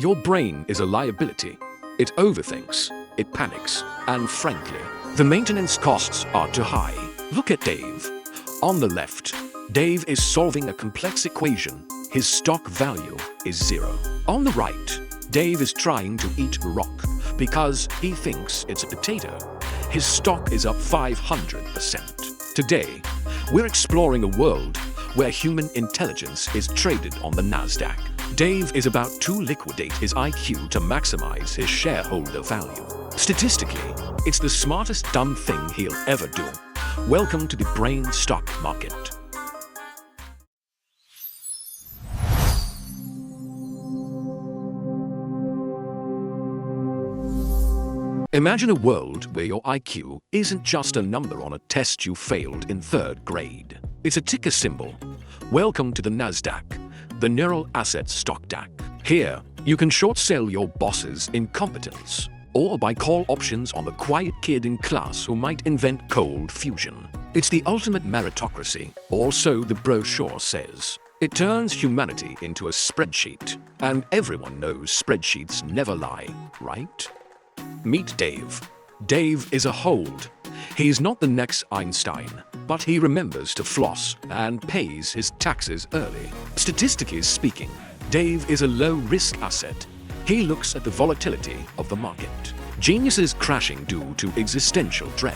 Your brain is a liability. It overthinks, it panics, and frankly, the maintenance costs are too high. Look at Dave. On the left, Dave is solving a complex equation. His stock value is 0. On the right, Dave is trying to eat a rock because he thinks it's a potato. His stock is up 500%. Today, we're exploring a world where human intelligence is traded on the Nasdaq. Dave is about to liquidate his IQ to maximize his shareholder value. Statistically, it's the smartest dumb thing he'll ever do. Welcome to the brain stock market. Imagine a world where your IQ isn't just a number on a test you failed in 3rd grade. It's a ticker symbol. Welcome to the Nasdaq, the neural asset stock DAC. Here, you can short sell your boss's incompetence, or buy call options on the quiet kid in class who might invent cold fusion. It's the ultimate meritocracy, or so the brochure says. It turns humanity into a spreadsheet, and everyone knows spreadsheets never lie, right? Meet Dave. Dave is a hold. He's not the next Einstein, but he remembers to floss and pays his taxes early. Statistically speaking, Dave is a low-risk asset. He looks at the volatility of the market, geniuses crashing due to existential dread,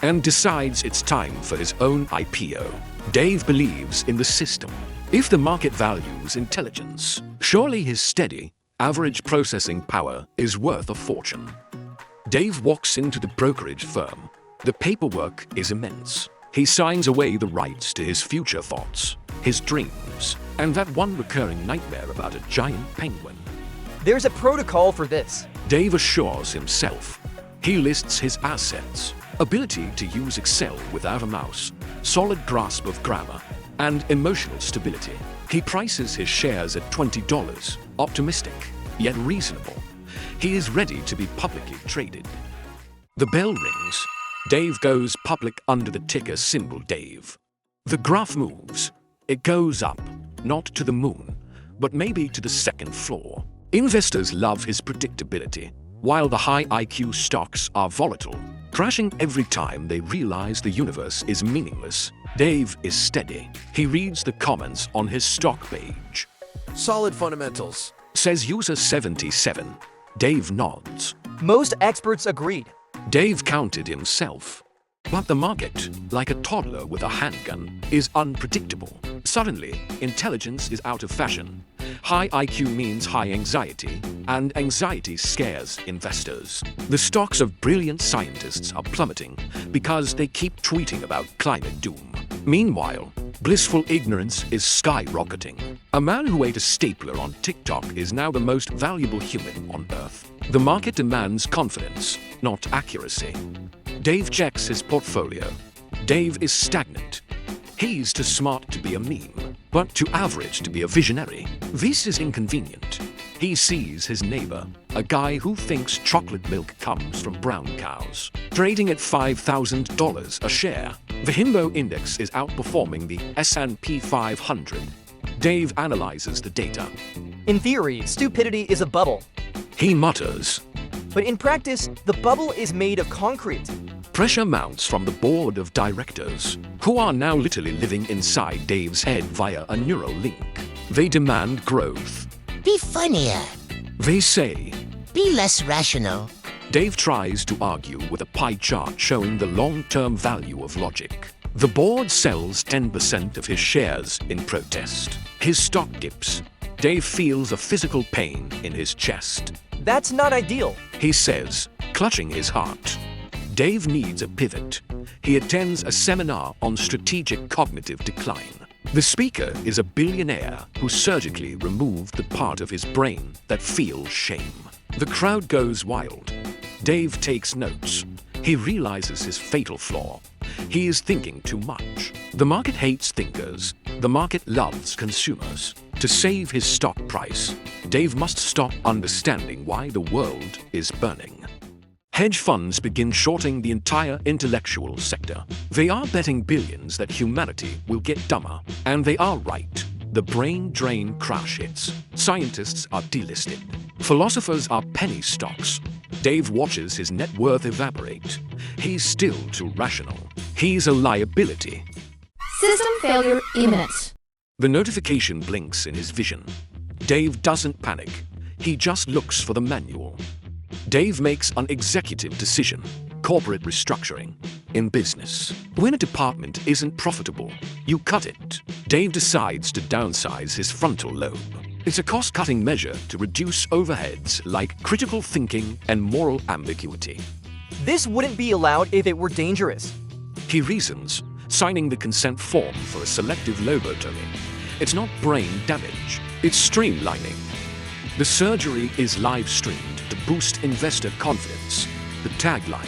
and decides it's time for his own IPO. Dave believes in the system. If the market values intelligence, surely his steady, average processing power is worth a fortune. Dave walks into the brokerage firm. The paperwork is immense. He signs away the rights to his future thoughts, his dreams, and that one recurring nightmare about a giant penguin. There's a protocol for this. Dave assures himself. He lists his assets: ability to use Excel without a mouse, solid grasp of grammar, and emotional stability. He prices his shares at $20, optimistic, yet reasonable. He is ready to be publicly traded. The bell rings. Dave goes public under the ticker symbol Dave. The graph moves. It goes up, not to the moon, but maybe to the 2nd floor. Investors love his predictability, while the high IQ stocks are volatile, crashing every time they realize the universe is meaningless. Dave is steady. He reads the comments on his stock page. Solid fundamentals, Says user 77. Dave nods. Most experts agreed. Dave counted himself. But the market, like a toddler with a handgun, is unpredictable. Suddenly, intelligence is out of fashion. High IQ means high anxiety, and anxiety scares investors. The stocks of brilliant scientists are plummeting because they keep tweeting about climate doom. Meanwhile, blissful ignorance is skyrocketing. A man who ate a stapler on TikTok is now the most valuable human on Earth. The market demands confidence, not accuracy. Dave checks his portfolio. Dave is stagnant. He's too smart to be a meme, but too average to be a visionary. This is inconvenient. He sees his neighbor, a guy who thinks chocolate milk comes from brown cows, trading at $5,000 a share. The Himbo index is outperforming the S&P 500. Dave analyzes the data. In theory, stupidity is a bubble. He mutters. But in practice, the bubble is made of concrete. Pressure mounts from the board of directors, who are now literally living inside Dave's head via a neural link. They demand growth. Be funnier. They say. Be less rational. Dave tries to argue with a pie chart showing the long-term value of logic. The board sells 10% of his shares in protest. His stock dips. Dave feels a physical pain in his chest. That's not ideal. He says, clutching his heart. Dave needs a pivot. He attends a seminar on strategic cognitive decline. The speaker is a billionaire who surgically removed the part of his brain that feels shame. The crowd goes wild. Dave takes notes. He realizes his fatal flaw. He is thinking too much. The market hates thinkers. The market loves consumers. To save his stock price, Dave must stop understanding why the world is burning. Hedge funds begin shorting the entire intellectual sector. They are betting billions that humanity will get dumber. And they are right. The brain drain crash hits. Scientists are delisted. Philosophers are penny stocks. Dave watches his net worth evaporate. He's still too rational. He's a liability. System failure imminent. The notification blinks in his vision. Dave doesn't panic. He just looks for the manual. Dave makes an executive decision. Corporate restructuring. In business, when a department isn't profitable, you cut it. Dave decides to downsize his frontal lobe. It's a cost-cutting measure to reduce overheads like critical thinking and moral ambiguity. This wouldn't be allowed if it were dangerous. He reasons, signing the consent form for a selective lobotomy. It's not brain damage, it's streamlining. The surgery is live-streamed to boost investor confidence. The tagline: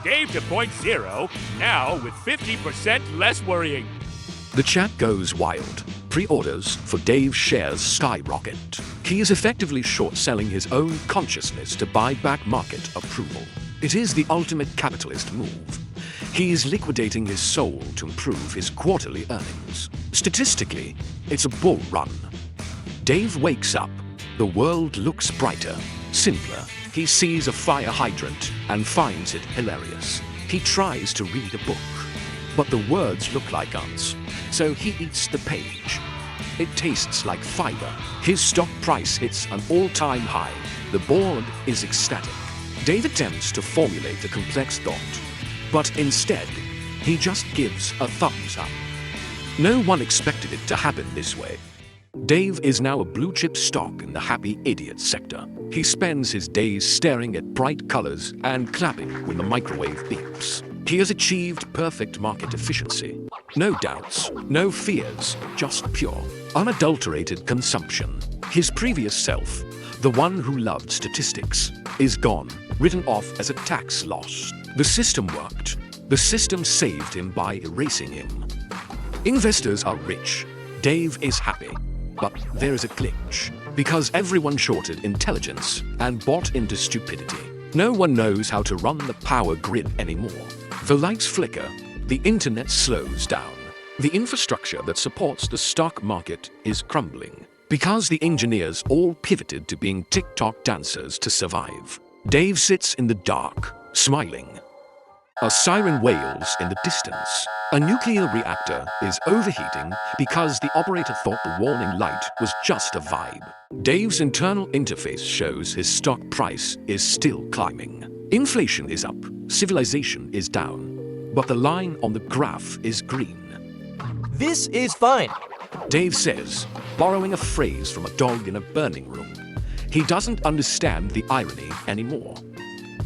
Dave to point zero, now with 50% less worrying. The chat goes wild. Pre-orders for Dave's shares skyrocket. He is effectively short-selling his own consciousness to buy back market approval. It is the ultimate capitalist move. He is liquidating his soul to improve his quarterly earnings. Statistically, it's a bull run. Dave wakes up. The world looks brighter, simpler. He sees a fire hydrant and finds it hilarious. He tries to read a book, but the words look like ants, so he eats the page. It tastes like fiber. His stock price hits an all-time high. The board is ecstatic. Dave attempts to formulate a complex thought, but instead, he just gives a thumbs up. No one expected it to happen this way. Dave is now a blue-chip stock in the happy idiot sector. He spends his days staring at bright colors and clapping when the microwave beeps. He has achieved perfect market efficiency. No doubts, no fears, just pure, unadulterated consumption. His previous self, the one who loved statistics, is gone, written off as a tax loss. The system worked. The system saved him by erasing him. Investors are rich. Dave is happy. But there is a glitch, because everyone shorted intelligence and bought into stupidity. No one knows how to run the power grid anymore. The lights flicker, the internet slows down. The infrastructure that supports the stock market is crumbling, because the engineers all pivoted to being TikTok dancers to survive. Dave sits in the dark, smiling. A siren wails in the distance. A nuclear reactor is overheating because the operator thought the warning light was just a vibe. Dave's internal interface shows his stock price is still climbing. Inflation is up, civilization is down, but the line on the graph is green. This is fine. Dave says, borrowing a phrase from a dog in a burning room. He doesn't understand the irony anymore.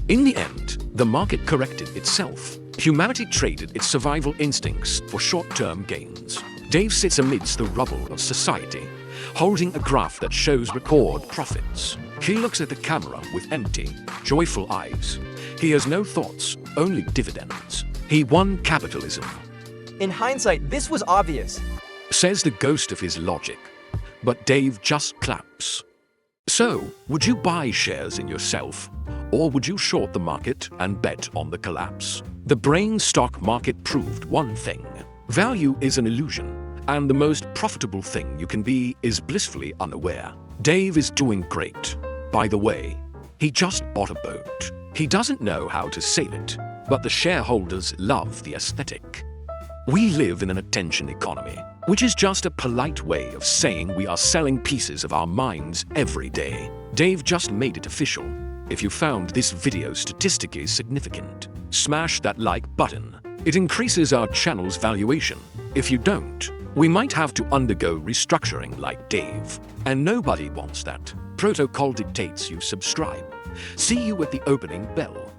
In the end, the market corrected itself. Humanity traded its survival instincts for short-term gains. Dave sits amidst the rubble of society, holding a graph that shows record profits. He looks at the camera with empty, joyful eyes. He has no thoughts, only dividends. He won capitalism, In hindsight, this was obvious. says the ghost of his logic. But Dave just claps. So, would you buy shares in yourself? Or would you short the market and bet on the collapse? The brain stock market proved one thing. Value is an illusion, and the most profitable thing you can be is blissfully unaware. Dave is doing great. By the way, he just bought a boat. He doesn't know how to sail it, but the shareholders love the aesthetic. We live in an attention economy, which is just a polite way of saying we are selling pieces of our minds every day. Dave just made it official. If you found this video statistically significant, smash that like button. It increases our channel's valuation. If you don't, we might have to undergo restructuring like Dave. And nobody wants that. Protocol dictates you subscribe. See you at the opening bell.